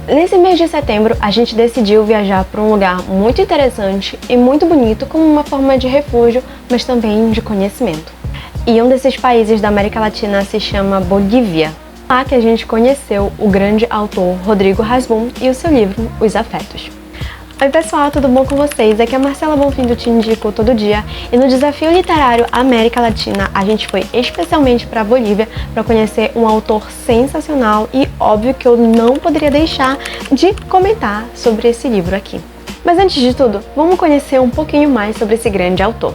Nesse mês de setembro, a gente decidiu viajar para um lugar muito interessante e muito bonito como uma forma de refúgio, mas também de conhecimento. E um desses países da América Latina se chama Bolívia. Lá que a gente conheceu o grande autor Rodrigo Hasbun e o seu livro Os Afetos. Oi pessoal, tudo bom com vocês? Aqui é a Marcela Bonfim do Te Indico Todo Dia e no Desafio Literário América Latina a gente foi especialmente para a Bolívia para conhecer um autor sensacional e óbvio que eu não poderia deixar de comentar sobre esse livro aqui. Mas antes de tudo, vamos conhecer um pouquinho mais sobre esse grande autor.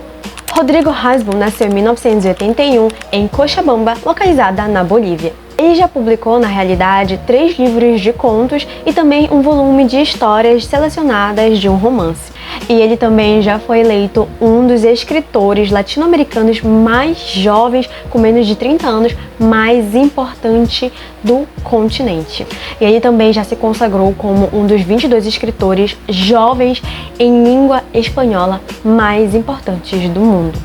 Rodrigo Hasbun nasceu em 1981 em Cochabamba, localizada na Bolívia. Ele já publicou, na realidade, 3 livros de contos e também um volume de histórias selecionadas de um romance. E ele também já foi eleito um dos escritores latino-americanos mais jovens, com menos de 30 anos, mais importante do continente. E ele também já se consagrou como um dos 22 escritores jovens em língua espanhola mais importantes do mundo.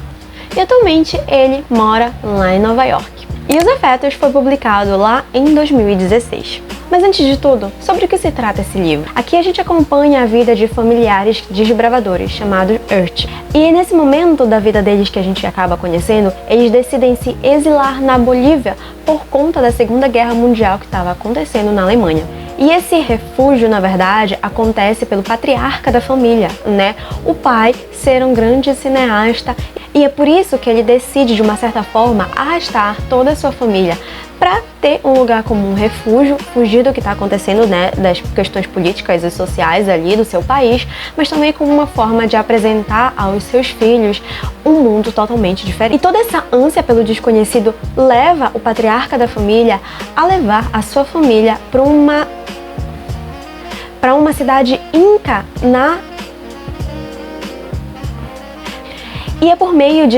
E atualmente ele mora lá em Nova York. E Os Afetos foi publicado lá em 2016. Mas antes de tudo, sobre o que se trata esse livro? Aqui a gente acompanha a vida de familiares desbravadores, chamados Urt. E nesse momento da vida deles que a gente acaba conhecendo, eles decidem se exilar na Bolívia por conta da Segunda Guerra Mundial que estava acontecendo na Alemanha. E esse refúgio, na verdade, acontece pelo patriarca da família, né? O pai ser um grande cineasta. E é por isso que ele decide, de uma certa forma, arrastar toda a sua família para ter um lugar como um refúgio, fugir do que está acontecendo, né, das questões políticas e sociais ali do seu país, mas também como uma forma de apresentar aos seus filhos um mundo totalmente diferente. E toda essa ânsia pelo desconhecido leva o patriarca da família a levar a sua família para uma cidade inca E é por meio de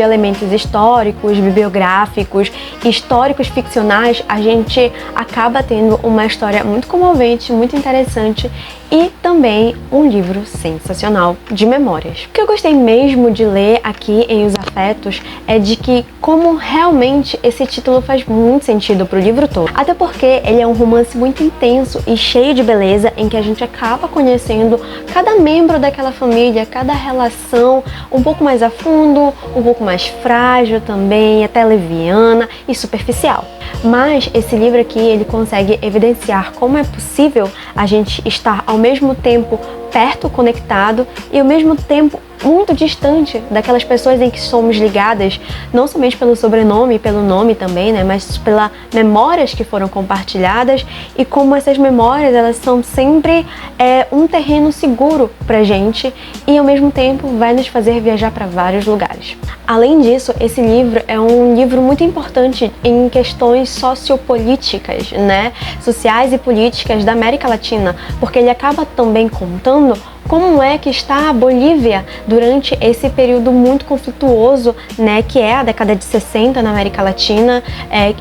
elementos históricos, bibliográficos, históricos ficcionais, a gente acaba tendo uma história muito comovente, muito interessante e também um livro sensacional de memórias. O que eu gostei mesmo de ler aqui em Os Afetos é de que como realmente esse título faz muito sentido pro livro todo. Até porque ele é um romance muito intenso e cheio de beleza em que a gente acaba conhecendo cada membro daquela família, cada relação um pouco mais a fundo, um pouco mais frágil também, até leviana e superficial. Mas esse livro aqui, ele consegue evidenciar como é possível a gente estar ao mesmo tempo perto, conectado e ao mesmo tempo muito distante daquelas pessoas em que somos ligadas, não somente pelo sobrenome e pelo nome também, né, mas pelas memórias que foram compartilhadas e como essas memórias, elas são sempre um terreno seguro pra gente e ao mesmo tempo vai nos fazer viajar para vários lugares. Além disso, esse livro é um livro muito importante em questões sociopolíticas, né, sociais e políticas da América Latina, porque ele acaba também contando como é que está a Bolívia durante esse período muito conflituoso, né, que é a década de 60 na América Latina,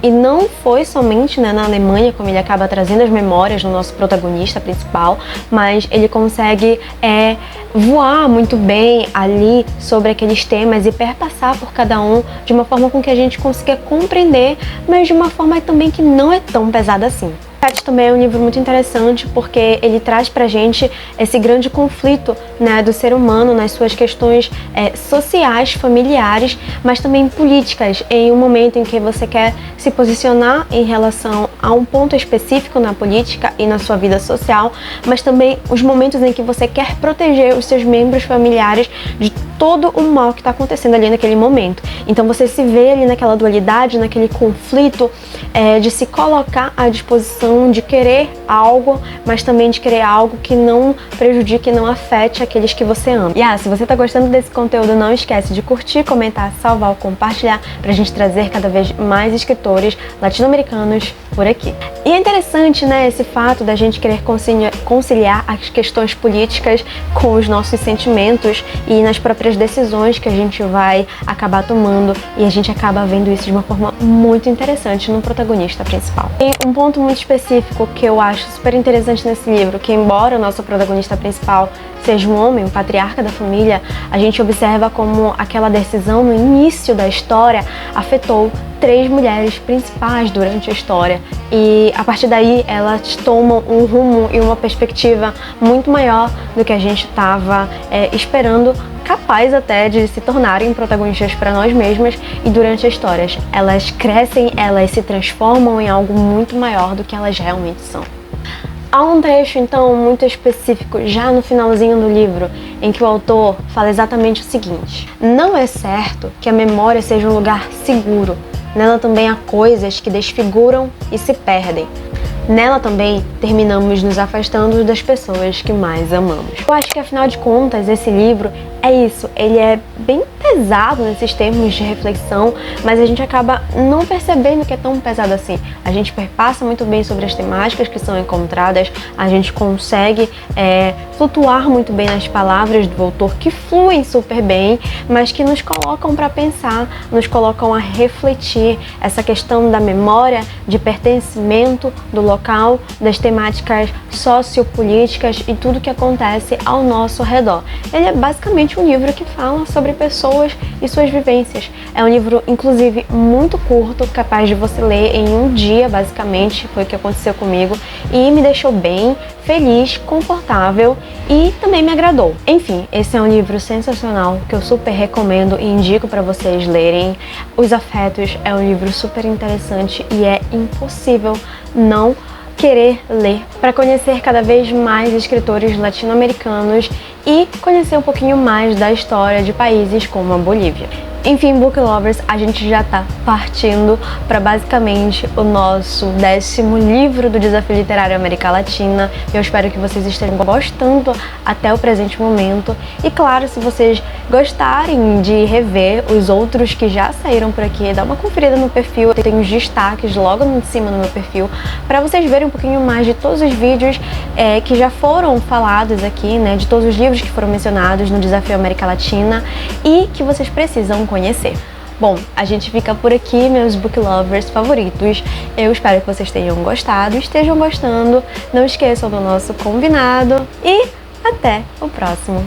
e não foi somente, né, na Alemanha, como ele acaba trazendo as memórias do nosso protagonista principal, mas ele consegue voar muito bem ali sobre aqueles temas e perpassar por cada um de uma forma com que a gente consiga compreender, mas de uma forma também que não é tão pesada assim. Também é um livro muito interessante porque ele traz pra gente esse grande conflito, né, do ser humano nas suas questões sociais, familiares, mas também políticas, em um momento em que você quer se posicionar em relação a um ponto específico na política e na sua vida social, mas também os momentos em que você quer proteger os seus membros familiares de todo o mal que está acontecendo ali naquele momento. Então você se vê ali naquela dualidade, naquele conflito de se colocar à disposição de querer algo, mas também de querer algo que não prejudique, não afete aqueles que você ama. E se você tá gostando desse conteúdo, não esquece de curtir, comentar, salvar ou compartilhar pra gente trazer cada vez mais escritores latino-americanos por aqui. E é interessante, né, esse fato da gente querer conciliar as questões políticas com os nossos sentimentos e nas próprias decisões que a gente vai acabar tomando, e a gente acaba vendo isso de uma forma muito interessante no protagonista principal. Tem um ponto muito específico que eu acho super interessante nesse livro, que embora o nosso protagonista principal seja um homem, um patriarca da família, a gente observa como aquela decisão no início da história afetou 3 mulheres principais durante a história, e a partir daí elas tomam um rumo e uma perspectiva muito maior do que a gente estava esperando, capaz até de se tornarem protagonistas para nós mesmas, e durante as histórias elas crescem, elas se transformam em algo muito maior do que elas realmente são. Há um trecho, então, muito específico, já no finalzinho do livro, em que o autor fala exatamente o seguinte: não é certo que a memória seja um lugar seguro. Nela também há coisas que desfiguram e se perdem. Nela também terminamos nos afastando das pessoas que mais amamos. Eu acho que, afinal de contas, esse livro é isso. Ele é bem pesado nesses termos de reflexão, mas a gente acaba não percebendo que é tão pesado assim. A gente perpassa muito bem sobre as temáticas que são encontradas, a gente consegue flutuar muito bem nas palavras do autor, que fluem super bem, mas que nos colocam para pensar, nos colocam a refletir essa questão da memória, de pertencimento do local, das temáticas sociopolíticas e tudo que acontece ao nosso redor. Ele é basicamente um livro que fala sobre pessoas e suas vivências. É um livro, inclusive, muito curto, capaz de você ler em um dia, basicamente, foi o que aconteceu comigo, e me deixou bem feliz, confortável e também me agradou. Enfim, esse é um livro sensacional que eu super recomendo e indico para vocês lerem. Os Afetos é um livro super interessante e é impossível não querer ler, para conhecer cada vez mais escritores latino-americanos e conhecer um pouquinho mais da história de países como a Bolívia. Enfim, Book Lovers, a gente já tá partindo para basicamente o nosso 10º livro do Desafio Literário América Latina. Eu espero que vocês estejam gostando até o presente momento. E claro, se vocês gostarem de rever os outros que já saíram por aqui, dá uma conferida no perfil, tem os destaques logo em cima no meu perfil, para vocês verem um pouquinho mais de todos os vídeos que já foram falados aqui, né, de todos os livros que foram mencionados no Desafio América Latina e que vocês precisam conhecer. Bom, a gente fica por aqui, meus book lovers favoritos. Eu espero que vocês tenham gostado, estejam gostando. Não esqueçam do nosso combinado e até o próximo.